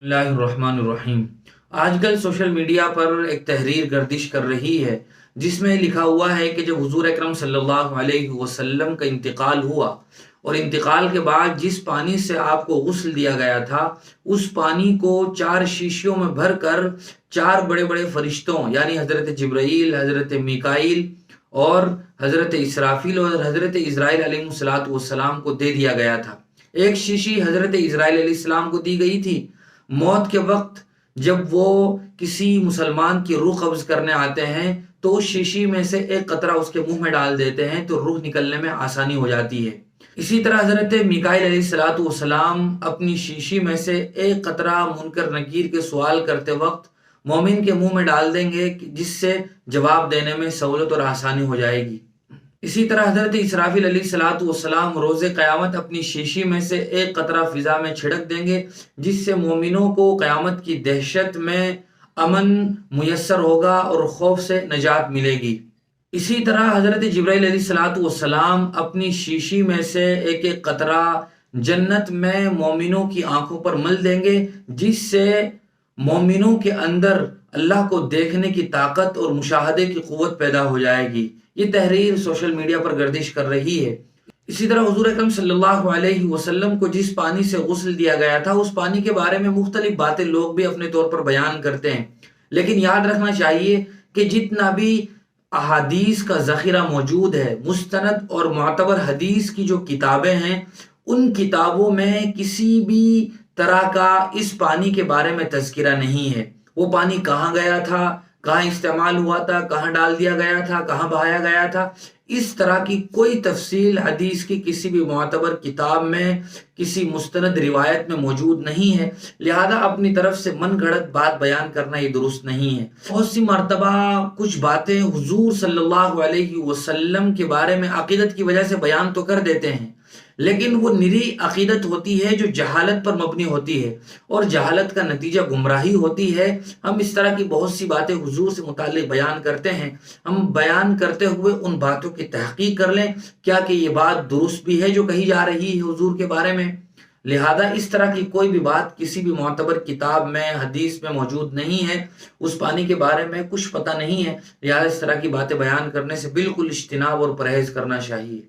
बिस्मिल्लाहिर्रहमानिर्रहीम। आजकल social media पर एक तहरीर गर्दिश कर रही है जिसमें लिखा हुआ है कि जब हुजूर अकरम सल्लल्लाहु अलैहि वसल्लम का इंतकाल हुआ और इंतकाल के बाद जिस पानी से आपको गुस्ल दिया गया था उस पानी को 4 शीशियों में भरकर 4 बड़े बड़े फरिश्तों यानी हज़रत जिब्राईल, हज़रत मीकाईल और हज़रत इसराफील और हज़रत इज़राइल अलैहिस्सलातु वस्सलाम को दे दिया गया था। एक शीशी हज़रत इज़राइल अलैहिस्सलाम को दी गई थी। मौत के वक्त जब वो किसी मुसलमान की रूह कब्ज करने आते हैं तो उस शीशी में से एक कतरा उसके मुंह में डाल देते हैं तो रूह निकलने में आसानी हो जाती है। इसी तरह हजरत मिकाईल अलैहिस्सलातु वस्सलाम अपनी शीशी में से एक कतरा मुनकर नकीर के सवाल करते वक्त मोमिन के मुंह में डाल देंगे जिससे जवाब देने में सहूलत और आसानी हो जाएगी। इसी तरह हजरत इसराफील अलैहिस्सलातु वस्सलाम रोज़े क़यामत अपनी शीशी में से एक कतरा फिजा में छिड़क देंगे जिससे मोमिनों को क़यामत की दहशत में अमन मुयस्सर होगा और खौफ से नजात मिलेगी। इसी तरह हजरत जिब्राईल अलैहिस्सलातु वस्सलाम अपनी शीशी में से एक एक कतरा जन्नत में मोमिनों की आंखों पर मल देंगे जिससे मोमिनों के अंदर अल्लाह को देखने की ताकत और मुशाहदे की कुव्वत पैदा हो जाएगी। ये तहरीर सोशल मीडिया पर गर्दिश कर रही है। इसी तरह हुजूर अकरम सल्लल्लाहु अलैहि वसल्लम को जिस पानी से गुस्ल दिया गया था उस पानी के बारे में मुख्तलिफ बातें लोग भी अपने तौर पर बयान करते हैं, लेकिन याद रखना चाहिए कि जितना भी अहादीस का ज़ख़ीरा मौजूद है, मुस्तनद और मुअतबर हदीस की जो किताबें हैं उन किताबों में किसी भी तरह का इस पानी के बारे में तज़किरा नहीं है। वो पानी कहाँ गया था, कहाँ इस्तेमाल हुआ था, कहाँ डाल दिया गया था, कहाँ बहाया गया था, इस तरह की कोई तफसील हदीस की किसी भी मुअतबर किताब में किसी मुस्तनद रिवायत में मौजूद नहीं है। लिहाजा अपनी तरफ से मन गढ़ंत बात बयान करना ये दुरुस्त नहीं है। बहुत सी मरतबा कुछ बातें हुजूर सल्लल्लाहु अलैहि वसल्लम के बारे में अकीदत की वजह से बयान तो कर देते हैं, लेकिन वो निरी अकीदत होती है जो जहालत पर मबनी होती है और जहालत का नतीजा गुमराही होती है। हम इस तरह की बहुत सी बातें हुजूर से मुताल्लिक बयान करते हैं, हम बयान करते हुए उन बातों की तहकीक कर लें क्या कि ये बात दुरुस्त भी है जो कही जा रही है हुजूर के बारे में। लिहाजा इस तरह की कोई भी बात किसी भी मुअतबर किताब में हदीस में मौजूद नहीं है, उस पानी के बारे में कुछ पता नहीं है, लिहाजा इस तरह की बातें बयान करने से बिल्कुल इज्तिनाब और परहेज करना चाहिए।